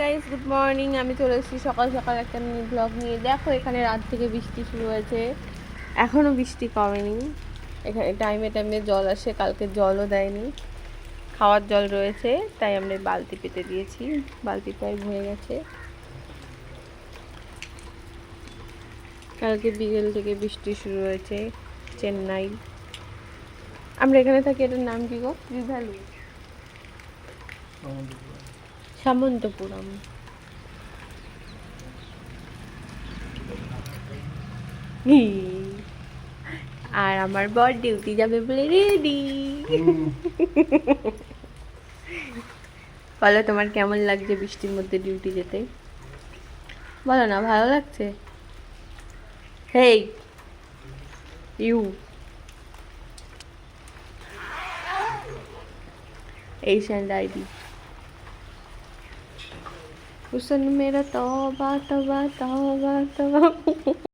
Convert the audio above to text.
Guys, good morning. আমি চলে এসেছি সকাল সকাল একটা মিনি ব্লগ নিয়ে। দেখো, এখানে রাত থেকে বৃষ্টি শুরু হয়েছে, এখনও বৃষ্টি কমেনি। এখানে টাইমে টাইমে জল আসে, কালকে জলও দেয়নি, খাওয়ার জল রয়েছে, তাই আমরা বালতি পেতে দিয়েছি। বালতি প্রায় ভরে গেছে। কালকে বিকেল থেকে বৃষ্টি শুরু হয়েছে চেন্নাই। আমরা এখানে থাকি, এটার নাম কি গো? রিভ্যালু, সামন্তপুরম। আর আমার বর ডিউটি যাবে বলে রেডি। বলো, তোমার কেমন লাগছে বৃষ্টির মধ্যে ডিউটি যেতে? বলো না, ভালো লাগছে? Hey you, Asian ID. हुसन मेरा तौबा तौबा तौबा तौबा।